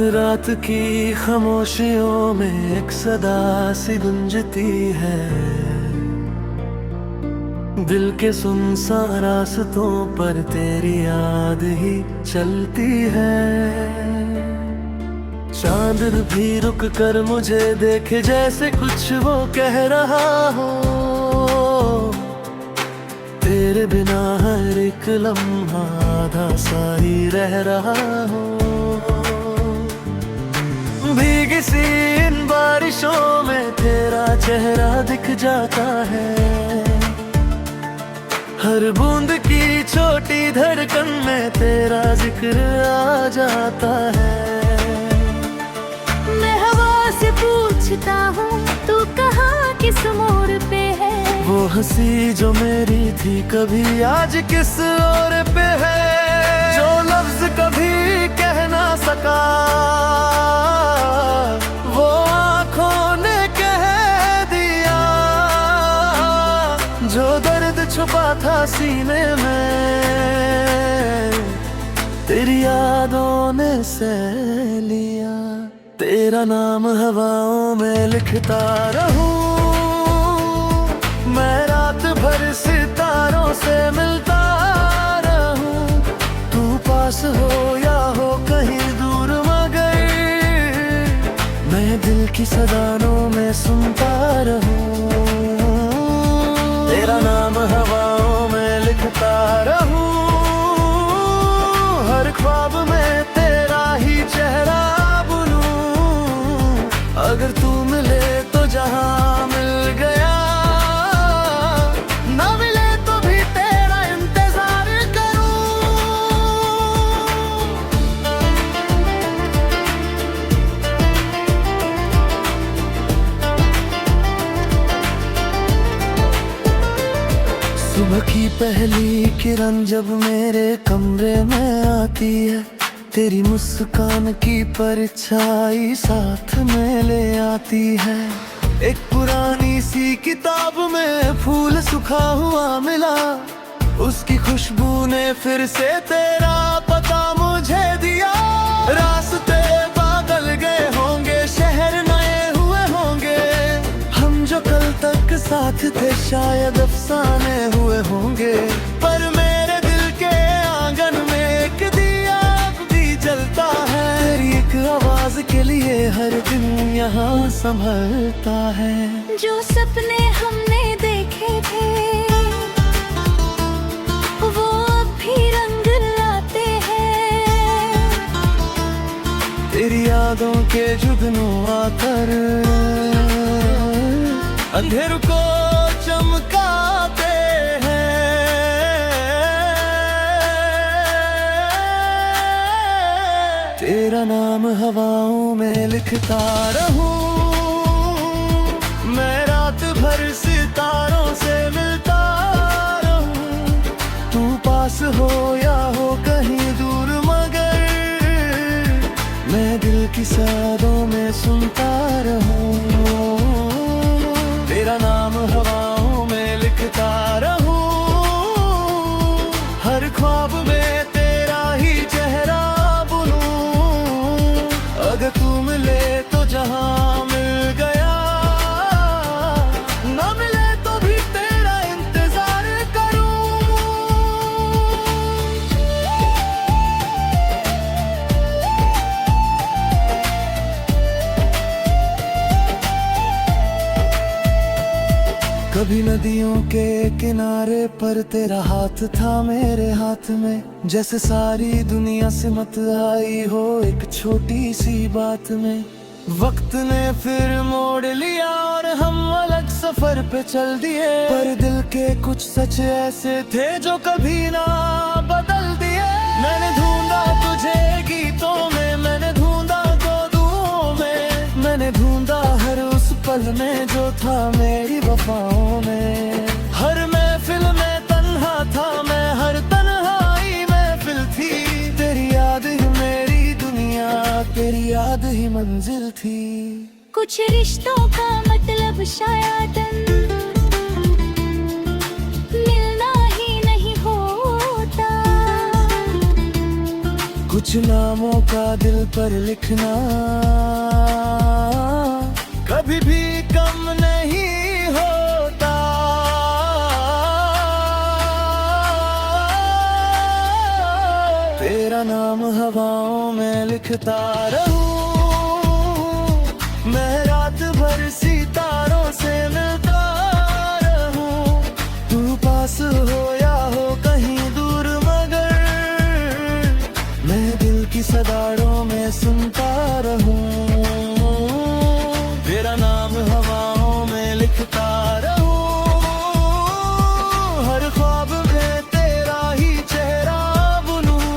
रात की खामोशियों में एक सदा सी गुंजती है, दिल के सुनसान रास्तों पर तेरी याद ही चलती है। चांद भी रुक कर मुझे देखे जैसे कुछ वो कह रहा हो, तेरे बिना हर एक लम्हा आधा सा ही रह रहा हो। भीगी सी इन बारिशों में तेरा चेहरा दिख जाता है, हर बूंद की छोटी धड़कन में तेरा जिक्र आ जाता है। मैं हवा से पूछता हूँ तू कहाँ किस मोड़ पे है, वो हंसी जो मेरी थी कभी आज किस और पे है। जो लफ्ज कभी कह ना सका वो आँखों ने कह दिया, जो दर्द छुपा था सीने में तेरी यादों ने सह लिया। तेरा नाम हवाओं में लिखता रहूं, मैं रात भर सितारों से मिलता रहूं। तू पास हो या हो कहीं दूर मगर मैं दिल की सदानों में सुनता रहूं। तेरा नाम हवाओं में लिखता रहूं, हर ख्वाब में तेरा ही चेहरा बुनूं। अगर तू मिले तो जहां मिल गया, सुबह की पहली किरण जब मेरे कमरे में आती है, तेरी मुस्कान की परछाई साथ में ले आती है। एक पुरानी सी किताब में फूल सूखा हुआ मिला, उसकी खुशबू ने फिर से तेरा पता मुझे दिया। रास्ते बदल गए होंगे, शहर नए हुए होंगे, हम जो कल तक साथ थे शायद अफसाने हुए होंगे। पर मेरे दिल के आंगन में एक दिया अब भी जलता है, तेरी एक आवाज के लिए हर दिन यहाँ संभलता है। जो सपने हमने देखे थे वो अब भी रंग लाते हैं, तेरी यादों के जुगनों आकर अंधेर को चमकाते हैं। तेरा नाम हवाओं में लिखता रहूं, मैं रात भर सितारों से मिलता रहूं। तू पास हो या हो कहीं दूर मगर मैं दिल की सादों में सुनता रहूं। तेरा नाम हवाओं में लिखता रहूं, हर ख्वाब में तेरा ही चेहरा बुनूं। अगर तू मिले तो जहां मिल गया, ना मिले तो भी तेरा इंतजार करूं। कभी नदियों के किनारे पर तेरा हाथ था मेरे हाथ में, जैसे सारी दुनिया सिमट आई हो एक छोटी सी बात में। वक्त ने फिर मोड़ लिया और हम अलग सफर पे चल दिए, पर दिल के कुछ सच ऐसे थे जो कभी ना बदल दिए। मैंने ढूंढा तुझे गीतों में, मैंने ढूंढा तो दुआओं में, मैंने ढूंढा हर उस पल में जो था मेरी वफाओं में। हर महफिल में तन्हा था मैं, हर तन्हाई महफिल थी, तेरी याद ही मेरी दुनिया, तेरी याद ही मंजिल थी। कुछ रिश्तों का मतलब शायद मिलना ही नहीं होता, कुछ नामों का दिल पर लिखना कभी भी कम नहीं होता। तेरा नाम हवाओं में लिखता रहूं, मैं रात भर सितारों से मिलता रहूं। तू पास हो या हो कहीं दूर मगर मैं दिल की सदारों में सुनता रहूं। तेरा नाम हवाओं में लिखता रहूं, हर ख्वाब में तेरा ही चेहरा बुनूं।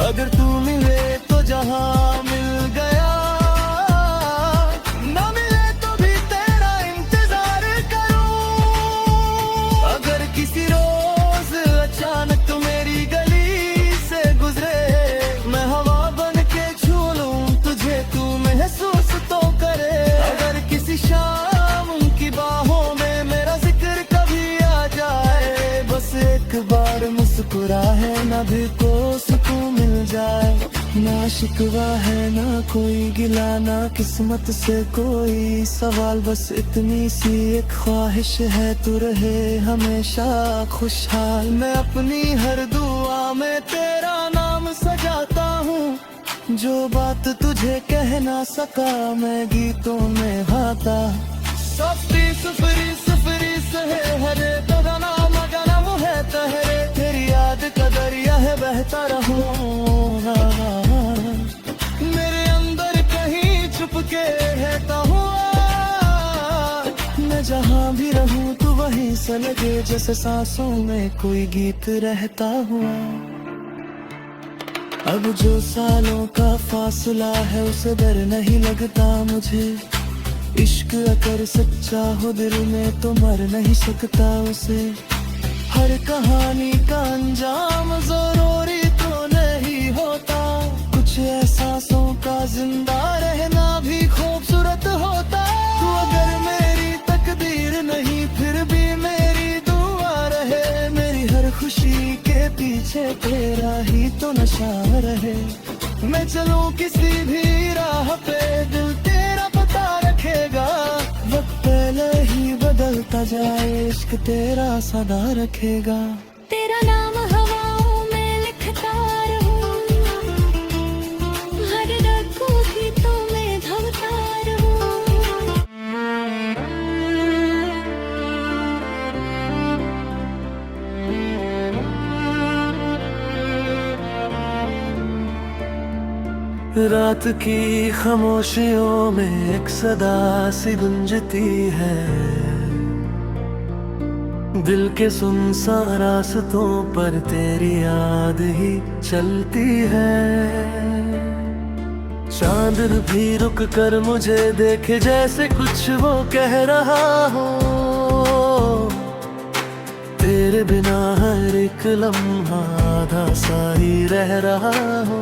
अगर तू मिले तो जहां मिल गया, ना मिले तो भी तेरा इंतजार करूं। अगर किसी रोज अचानक तू मेरी गली से गुजरे, मैं हवा बन के छू लूं तुझे, तू महसूस तो करे। अगर किसी शाम की बाहों में मेरा जिक्र कभी आ जाए, बस एक बार मुस्कुरा है ना भी को सुकून मिल जाए। ना शिकवा है ना कोई गिला, ना किस्मत से कोई सवाल, बस इतनी सी एक ख्वाहिश है तू रहे हमेशा खुशहाल। मैं अपनी हर दुआ में तेरा नाम सजाता हूँ, जो बात तुझे कह ना सका मैं गीतों में गाता। सफरी सफरी सफरी सहे हरे तेरा नाम गाना वो है तहरे, तेरी याद का दरिया है बहता रहूं। मेरे अंदर कहीं छुप के रहता हुआ, मैं जहां भी रहूं तू वहीं से लगे, जैसे सांसों में कोई गीत रहता हुआ। अब जो सालों का फासला है उसे डर नहीं लगता मुझे। इश्क अगर सच्चा हो दिल में तो मर नहीं सकता उसे। हर कहानी का अंजाम जरूरी तो नहीं होता, कुछ एहसासों का जिंदा रहना भी खूबसूरत होता। तू अगर मेरी तकदीर नहीं फिर भी मेरी दुआ रहे, मेरी हर खुशी के पीछे तेरा ही तो नशा रहे। मैं चलूं किसी भी राह पे दिल तेरा पता रखेगा, वक्त पहले ही बदलता जाए इश्क तेरा सदा रखेगा। तेरा नाम हवाओं में लिखता रहूं, हर रात को गीतों में धमता रहूं। रात की खामोशियों में एक सदा सी गूंजती है, दिल के सुनसान रास्तों पर तेरी याद ही चलती है। चांद भी रुक कर मुझे देखे जैसे कुछ वो कह रहा हो, तेरे बिना हर एक लम्हा आधा सा ही रह रहा हो।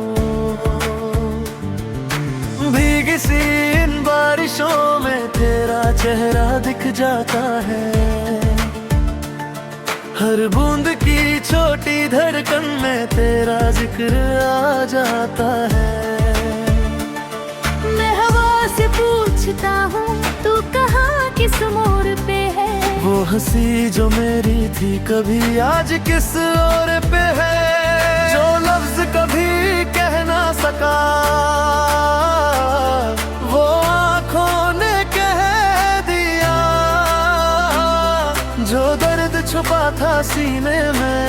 भीगी सी इन बारिशों में तेरा चेहरा दिख जाता है, हर बूंद की छोटी धड़कन में तेरा जिक्र आ जाता है। मैं हवा से पूछता हूँ तू कहाँ किस मोड़ पे है, वो हंसी जो मेरी थी कभी आज किस और पे है। जो लफ्ज कभी कह ना सका वो आँखों ने कह दिया, जो दर्द छुपा था सीने में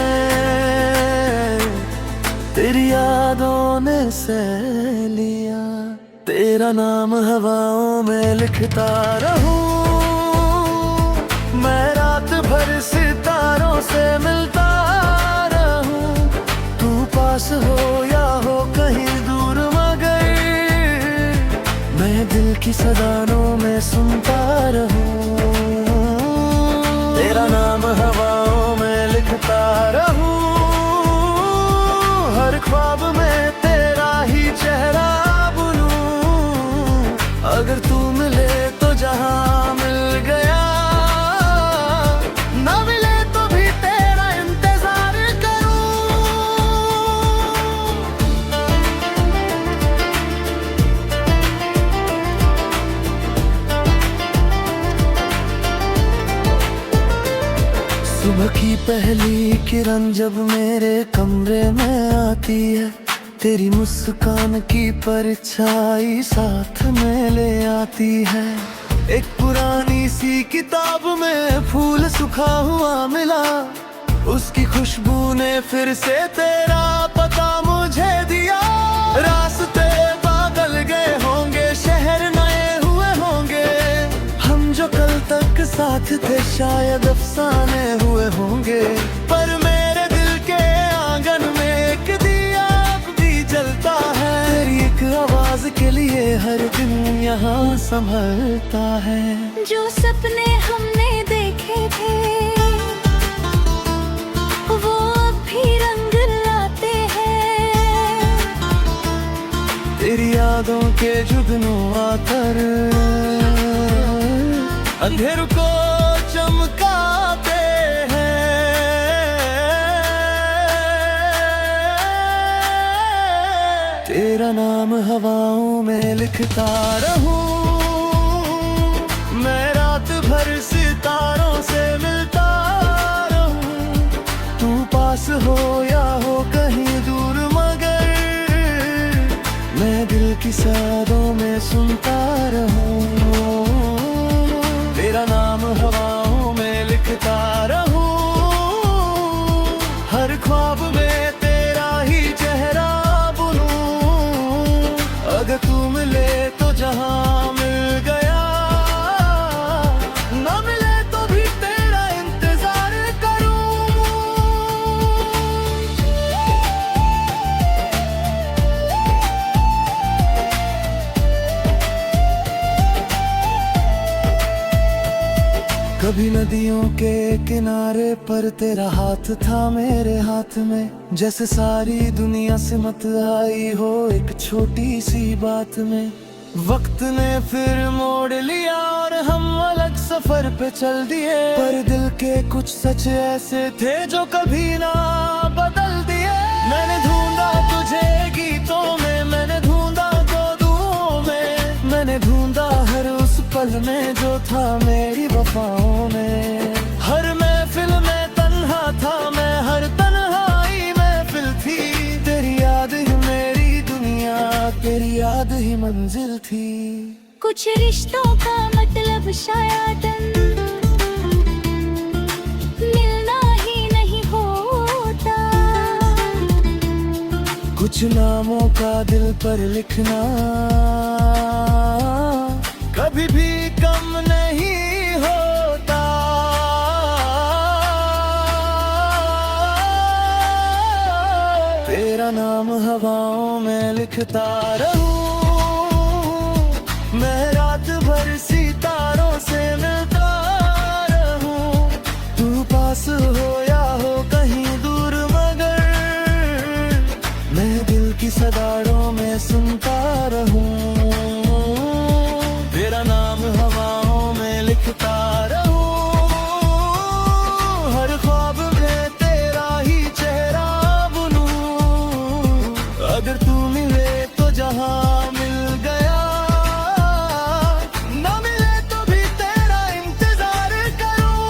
तेरी यादों ने सह लिया। तेरा नाम हवाओं में लिखता रहूं, मैं रात भर सितारों से मिलता रहूं। तू पास हो या हो कहीं दूर मगर मैं दिल की सदाओं में सुनता रहूं। तेरा नाम हवाओं में लिखता रहूं, हर ख्वाब में तेरा ही चेहरा बुनूं। अगर तू मिले तो जहां मिल गया, ना मिले तो भी तेरा इंतजार करूं। सुबह की पहली किरण जब मेरे कमरे में आती है, तेरी मुस्कान की परछाई साथ में ले आती है। एक पुरानी सी किताब में फूल सूखा हुआ मिला, उसकी खुशबू ने फिर से तेरा पता मुझे दिया। रास्ते बदल गए होंगे, शहर नए हुए होंगे, हम जो कल तक साथ थे शायद अफसाने हुए होंगे। पर मेरे दिल के आंगन में एक दिया अब भी जलता है, तेरी एक आवाज के लिए हर दिन यहाँ संभलता है। जो सपने हमने देखे थे वो अब भी रंग लाते हैं, तेरी यादों के जुगनों आकर अंधेर को चमकाते हैं। तेरा नाम हवाओं में लिखता रहूं, मैं रात भर सितारों से मिलता रहूं। तू पास हो या हो कहीं दूर, मगर मैं दिल की सादों में सुनता रहूं। तेरा नाम हवाओं में लिखता रहूं, हर ख्वाब में तेरा ही चेहरा बुनूं। अगर तू मिले तो जहां मिल गया, ना मिले तो भी तेरा इंतजार करूं। कभी नदियों के किनारे पर तेरा हाथ था मेरे हाथ में, जैसे सारी दुनिया से मत आई हो एक छोटी सी बात में। वक्त ने फिर मोड़ लिया और हम अलग सफर पे चल दिए, पर दिल के कुछ सच ऐसे थे जो कभी ना बदल दिए। मैंने ढूंढा तुझे गीतों में, मैंने ढूंढा तो दुआओं में, मैंने ढूंढा हर उस पल में जो था मेरी वफाओं में। हर महफिल में तन्हा था मैं, हर तन्हाई महफिल थी, तेरी याद ही मेरी दुनिया, तेरी याद ही मंजिल थी। कुछ रिश्तों का मतलब शायद मिलना ही नहीं होता, कुछ नामों का दिल पर लिखना कभी भी कम नहीं होता। तेरा नाम हवाओं में लिखता रहूं, मैं रात भर सितारों से मिलता रहूं। तू पास हो या हो कहीं दूर, मगर मैं दिल की सदाड़ों में सुनता रहूं। तेरा नाम हवाओं में लिखता रहूं, हर ख्वाब में तेरा ही चेहरा बुनूं। अगर तू मिले तो जहां मिल गया, ना मिले तो भी तेरा इंतजार करूं।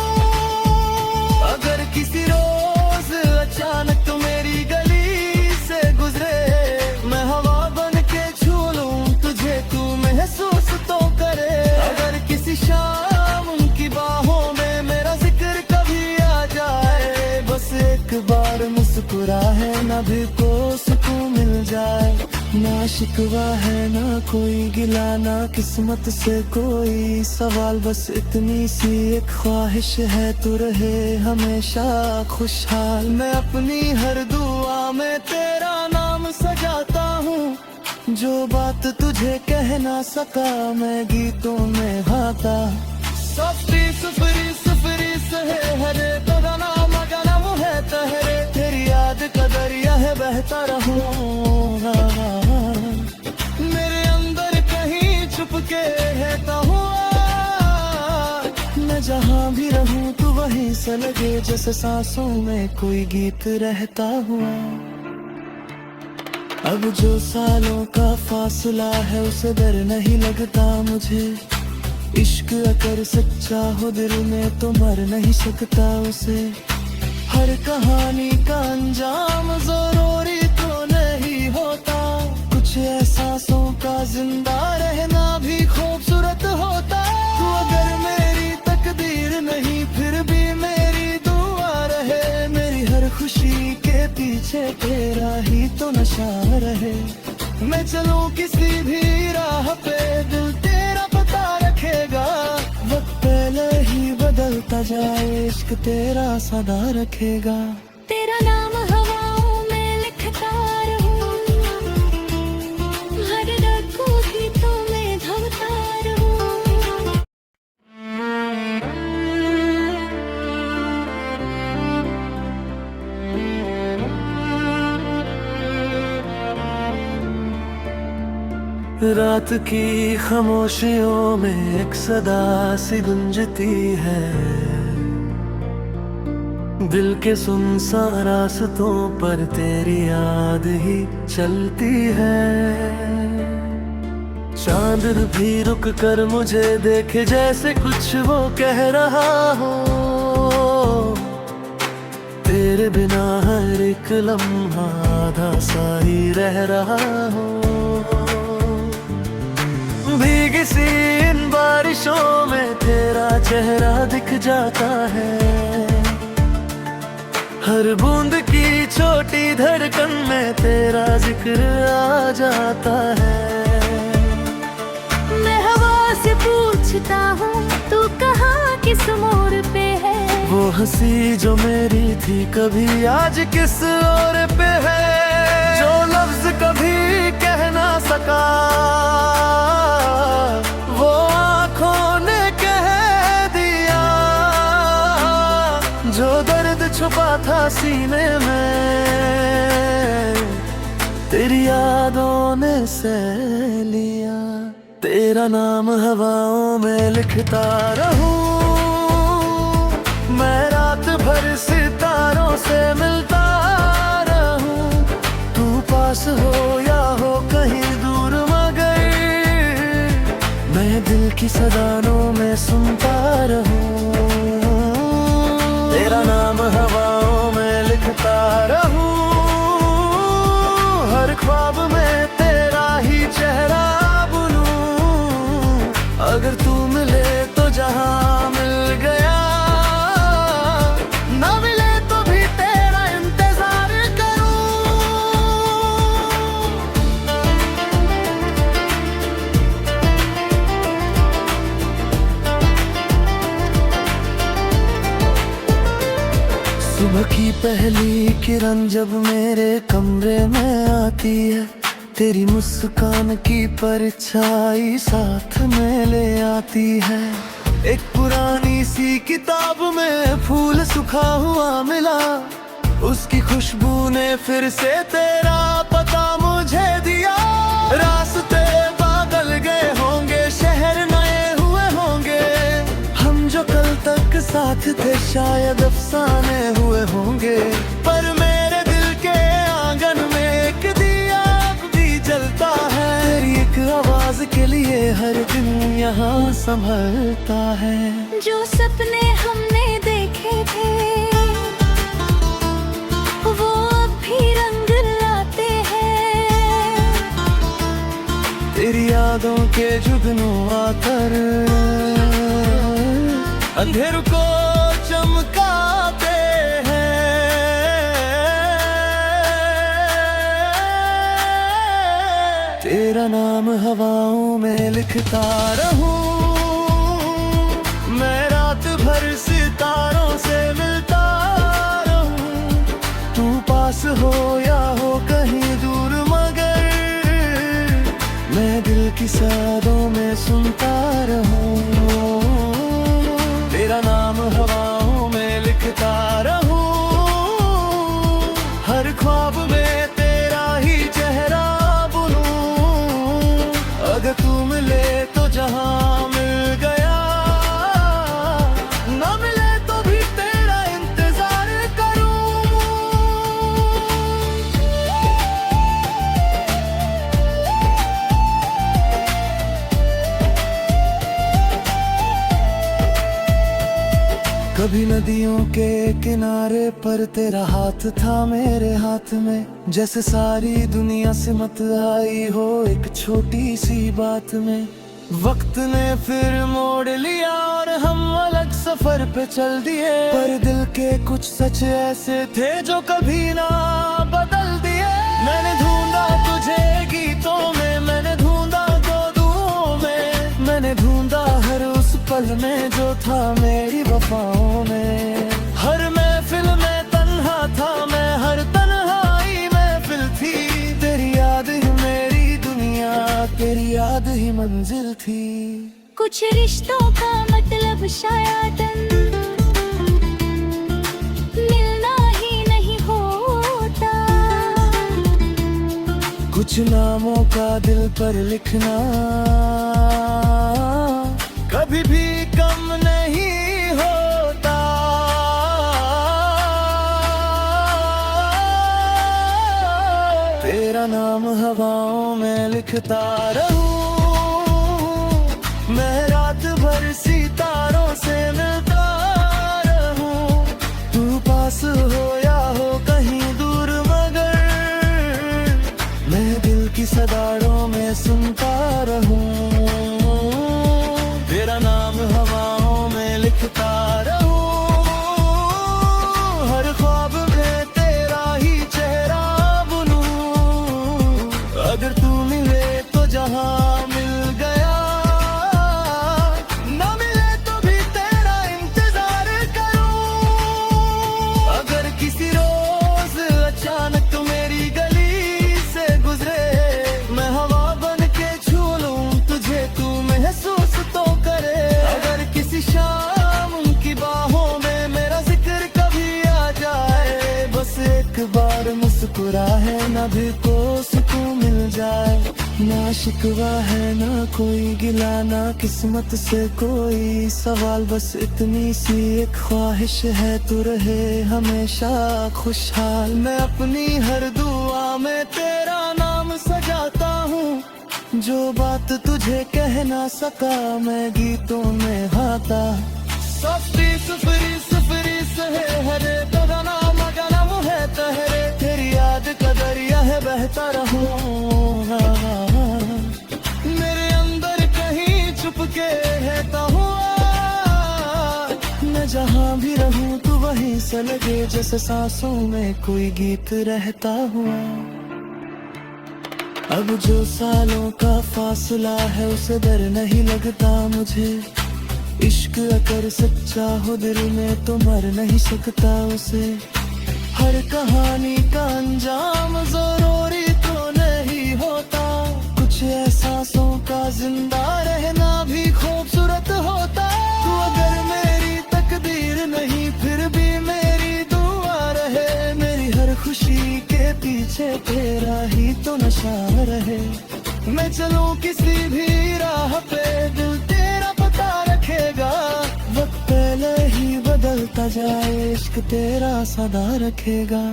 अगर किसी रोज अचानक तो मेरी गली से गुजरे, मैं हवा बन के छू लूं तुझे, तू महसूस तो करे। अगर किसी शाम उनकी बाहों में मेरा जिक्र कभी आ जाए, बस एक बार मुस्कुरा है ना भी को सुकून मिल जाए। ना शिकवा है ना कोई गिला, ना किस्मत से कोई सवाल, बस इतनी सी एक ख्वाहिश है तू रहे हमेशा खुशहाल। मैं अपनी हर दुआ में तेरा नाम सजाता हूँ, जो बात तुझे कह ना सका मैं गीतों में गाता। सफरी सफरी सफरी सहे हरे तेरा नाम गाना वो है तहरे, तेरी याद का दरिया है बहता रहूंगा। मेरे अंदर कहीं छुप के रहता हुआ, मैं जहाँ भी रहूं तू वहीं से लगे, जैसे सांसों में कोई गीत रहता हुआ। अब जो सालों का फासला है उसे डर नहीं लगता मुझे, इश्क अगर सच्चा हो दिल में तो मर नहीं सकता उसे। हर कहानी का अंजाम जरूरी तो नहीं होता, कुछ एहसासों का जिंदा रहना भी खूबसूरत होता। तू अगर मेरी तकदीर नहीं फिर भी मेरी दुआ रहे, मेरी हर खुशी के पीछे तेरा ही तो नशा रहे। मैं चलूं किसी भी राह पे दिल तेरा पता रखेगा, वक्त पहले ही बदलता जाए इश्क तेरा सदा रखेगा। तेरा नाम हवाओं में लिखता रहूं, हर रात को गीतों में धमता रहूं। रात की खामोशियों में एक सदा सी गुंजती है, दिल के सुनसान रास्तों पर तेरी याद ही चलती है। चांद भी रुक कर मुझे देखे जैसे कुछ वो कह रहा हो, तेरे बिना हर एक लम्हा आधा सा ही रह रहा हो। भीगी सी इन बारिशों में तेरा चेहरा दिख जाता है, हर बूंद की छोटी धड़कन में तेरा जिक्र आ जाता है। मैं हवा से पूछता हूँ तू कहाँ किस मोड़ पे है, वो हंसी जो मेरी थी कभी आज किस और पे है। जो लफ्ज कभी कह ना सका वो आँखों ने कह दिया, जो दर्द छुपा था सीने में तेरी यादों ने सह लिया। तेरा नाम हवाओं में लिखता रहूं, मैं रात भर सितारों से मिलता रहूं। तू पास हो या हो कहीं दूर मगर मैं दिल की सदानों में सुनता रहूं। तेरा नाम हवाओं में लिखता रहूं, हर ख्वाब में तेरा ही चेहरा बुनूं। अगर तू मिले तो जहां मिल गया, ना मिले तो भी तेरा इंतजार करूं। सुबह की पहली किरण जब मेरे कमरे में आती है, तेरी मुस्कान की परछाई साथ में ले आती है। एक पुरानी सी किताब में फूल सूखा हुआ मिला, उसकी खुशबू ने फिर से तेरा पता मुझे दिया। रास्ते बदल गए होंगे, शहर नए हुए होंगे, हम जो कल तक साथ थे शायद अफसाने हुए होंगे। पर मेरे दिल के आंगन में एक दिया भी जलता है, तेरी एक आवाज के लिए हर दिन यहाँ संभलता है। जो सपने हमने देखे थे वो अब भी रंग लाते हैं, तेरी यादों के जुगनू आकर अंधेर को चमकाते हैं। तेरा नाम हवाओं में लिखता रहूं, मैं रात भर सितारों से मिलता रहूं। तू पास हो या हो कहीं दूर मगर मैं दिल की सादों में सुनता रहूं। तेरा नाम हवाओं में लिखता रहूं, हर ख्वाब में तेरा ही चेहरा बुनूं। अगर तू मिले तो जहां मिल गया, ना मिले तो भी तेरा इंतजार करूं। कभी नदियों के किनारे पर तेरा हाथ था मेरे हाथ में, जैसे सारी दुनिया सिमट आई हो एक छोटी सी बात में। वक्त ने फिर मोड़ लिया और हम अलग सफर पे चल दिए, पर दिल के कुछ सच ऐसे थे जो कभी ना बदल दिए। मैंने ढूंढा तुझे गीतों में, मैंने ढूंढा तो दुआओं में, मैंने ढूंढा हर उस पल में जो था मेरी वफाओं में। हर महफिल में तन्हा था मैं, हर तन्हाई महफिल थी, तेरी याद ही मेरी दुनिया, तेरी याद ही मंजिल थी। कुछ रिश्तों का मतलब शायद मिलना ही नहीं होता, कुछ नामों का दिल पर लिखना कभी भी कम नहीं होता। तेरा नाम हवाओं में लिखता रहूं, मैं रात भर सितारों से मिलता रहूं। तू पास हो या हो कहीं दूर, मगर मैं दिल की सदारों में सुनता रहूं। तेरा नाम हवाओं में लिखता रहूं, हर ख्वाब में तेरा ही चेहरा बुनूं। अगर तू मिले तो जहां मिल गया, ना मिले तो भी तेरा इंतजार करूं। अगर किसी रोज अचानक तू मेरी गली से गुजरे, मैं हवा बन के छू लूं तुझे, तू महसूस तो करे। अगर किसी शाम की बाहों में मेरा जिक्र कभी आ जाए, बस एक बार मुस्कुरा है ना भी को सुकून मिल जाए। ना शिकवा है ना कोई गिला, ना किस्मत से कोई सवाल, बस इतनी सी एक ख्वाहिश है तू रहे हमेशा खुशहाल। मैं अपनी हर दुआ में तेरा नाम सजाता हूँ, जो बात तुझे कह ना सका मैं गीतों में गाता। सफरी सफरी सफरी सहे हरे, तेरा नाम गलम है तहरे, तेरी याद का दरिया है बहता रहूं। मेरे अंदर कहीं छुप के रहता हुआ, मैं जहाँ भी रहूं तू वहीं से लगे, जैसे सांसों में कोई गीत रहता हुआ। अब जो सालों का फासला है उसे डर नहीं लगता मुझे, इश्क अगर सच्चा हो दिल में तो मर नहीं सकता उसे। हर कहानी का अंजाम जरूरी तो नहीं होता, कुछ एहसासों का जिंदा रहना भी खूबसूरत होता। तू अगर मेरी तकदीर नहीं फिर भी मेरी दुआ रहे, मेरी हर खुशी के पीछे तेरा ही तो नशा रहे। मैं चलूं किसी भी राह पे दिल तेरा पता रखेगा, वक्त पहले ही बदलता जाए इश्क तेरा सदा रखेगा।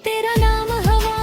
तेरा नाम हवा